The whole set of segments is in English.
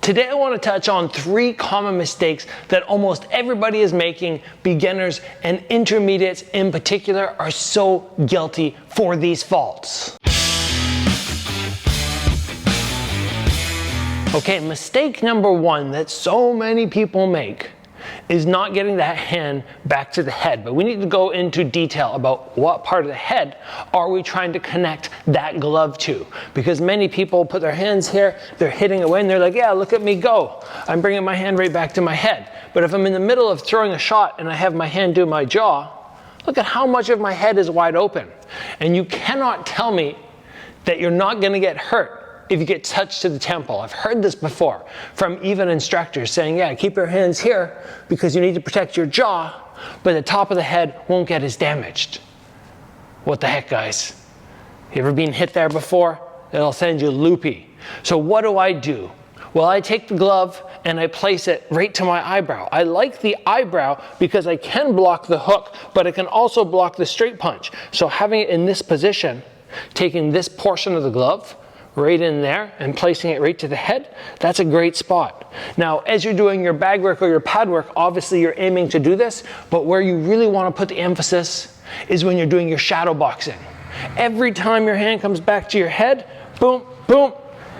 Today I want to touch on 3 common mistakes that almost everybody is making. Beginners and intermediates in particular are so guilty for these faults. Okay, mistake number 1 that so many people make is not getting that hand back to the head. But we need to go into detail about what part of the head are we trying to connect that glove to. Because many people put their hands here, they're hitting away and they're like, yeah, look at me go. I'm bringing my hand right back to my head. But if I'm in the middle of throwing a shot and I have my hand do my jaw, look at how much of my head is wide open. And you cannot tell me that you're not going to get hurt if you get touched to the temple. I've heard this before from even instructors saying, yeah, keep your hands here because you need to protect your jaw, but the top of the head won't get as damaged. What the heck, guys? You ever been hit there before? It'll send you loopy. So what do? Well, I take the glove and I place it right to my eyebrow. I like the eyebrow because I can block the hook, but I can also block the straight punch. So having it in this position, taking this portion of the glove right in there and placing it right to the head, that's a great spot. Now, as you're doing your bag work or your pad work, obviously you're aiming to do this, but where you really want to put the emphasis is when you're doing your shadow boxing. Every time your hand comes back to your head, boom, boom,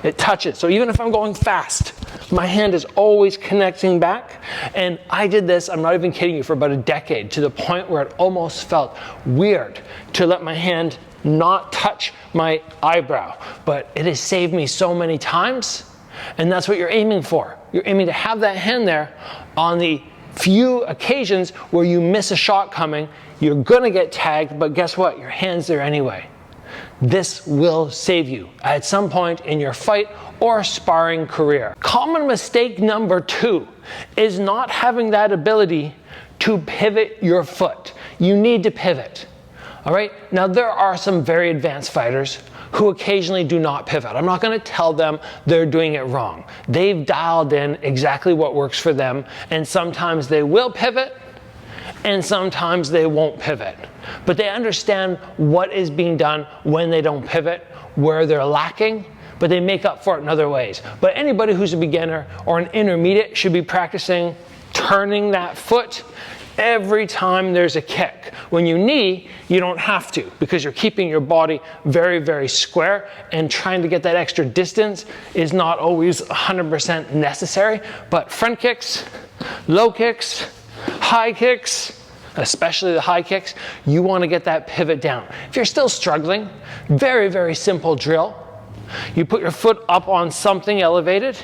it touches. So even if I'm going fast, my hand is always connecting back. And I did this, I'm not even kidding you, for about a decade, to the point where it almost felt weird to let my hand not touch my eyebrow, but it has saved me so many times, and that's what you're aiming for. You're aiming to have that hand there on the few occasions where you miss a shot coming. You're gonna get tagged, but guess what? Your hand's there anyway. This will save you at some point in your fight or sparring career. Common mistake number 2 is not having that ability to pivot your foot. You need to pivot. All right, now there are some very advanced fighters who occasionally do not pivot. I'm not going to tell them they're doing it wrong. They've dialed in exactly what works for them, and sometimes they will pivot and sometimes they won't pivot. But they understand what is being done when they don't pivot, where they're lacking, but they make up for it in other ways. But anybody who's a beginner or an intermediate should be practicing turning that foot every time there's a kick. When you knee, you don't have to because you're keeping your body very, very square, and trying to get that extra distance is not always 100% necessary. But front kicks, low kicks, high kicks, especially the high kicks, you want to get that pivot down. If you're still struggling, very, very simple drill. You put your foot up on something elevated.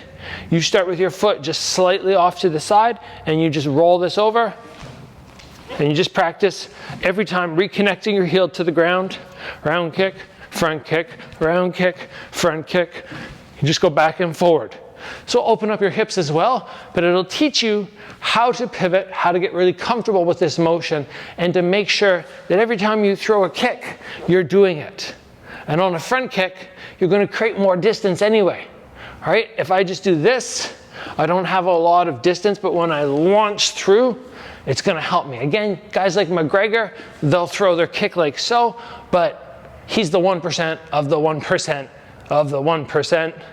You start with your foot just slightly off to the side, and you just roll this over. And you just practice every time reconnecting your heel to the ground. Round kick, front kick, round kick, front kick. You just go back and forward. So open up your hips as well, but it'll teach you how to pivot, how to get really comfortable with this motion, and to make sure that every time you throw a kick, you're doing it. And on a front kick, you're going to create more distance anyway. All right, if I just do this, I don't have a lot of distance, but when I launch through, it's going to help me. Again, guys like McGregor, they'll throw their kick like so, but he's the 1% of the 1% of the 1%.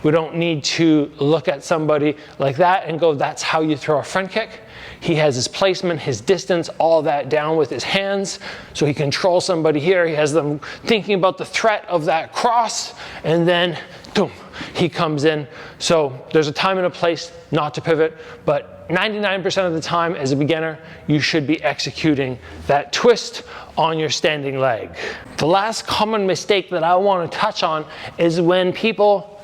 We don't need to look at somebody like that and go, that's how you throw a front kick. He has his placement, his distance, all that down with his hands. So he controls somebody here. He has them thinking about the threat of that cross, and then boom, he comes in. So there's a time and a place not to pivot, but 99% of the time as a beginner, you should be executing that twist on your standing leg. The last common mistake that I want to touch on is when people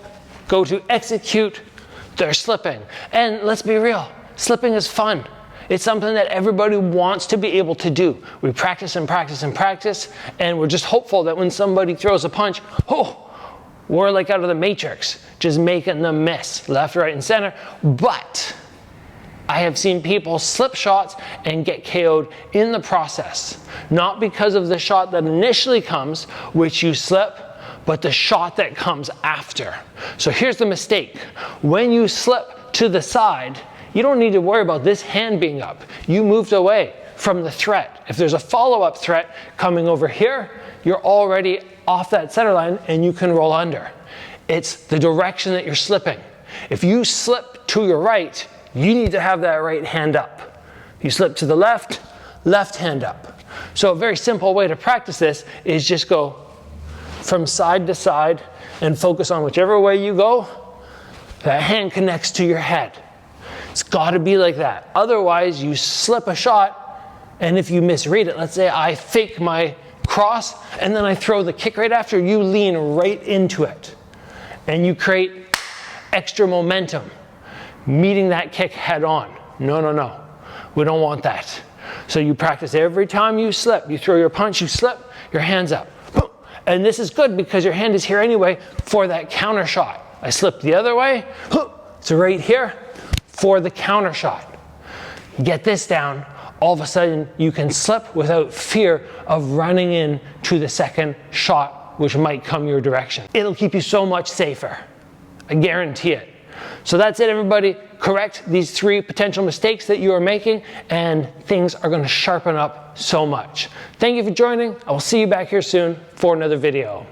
go to execute their slipping. And let's be real, slipping is fun. It's something that everybody wants to be able to do. We practice and practice and practice, and we're just hopeful that when somebody throws a punch, oh, we're like out of the Matrix, just making them miss left, right, and center. But I have seen people slip shots and get KO'd in the process. Not because of the shot that initially comes, which you slip, but the shot that comes after. So here's the mistake. When you slip to the side, you don't need to worry about this hand being up. You moved away from the threat. If there's a follow-up threat coming over here, you're already off that center line and you can roll under. It's the direction that you're slipping. If you slip to your right, you need to have that right hand up. You slip to the left, left hand up. So a very simple way to practice this is just go from side to side and focus on whichever way you go, that hand connects to your head. It's got to be like that. Otherwise, you slip a shot, and if you misread it, let's say I fake my cross, and then I throw the kick right after, you lean right into it. And you create extra momentum, meeting that kick head on. No, no, no. We don't want that. So you practice every time you slip. You throw your punch, you slip, your hand's up. Boom. And this is good because your hand is here anyway for that counter shot. I slip the other way, it's right here for the counter shot. Get this down, all of a sudden you can slip without fear of running in to the second shot, which might come your direction. It'll keep you so much safer. I guarantee it. So that's it, everybody. Correct these 3 potential mistakes that you are making, and things are going to sharpen up so much. Thank you for joining. I will see you back here soon for another video.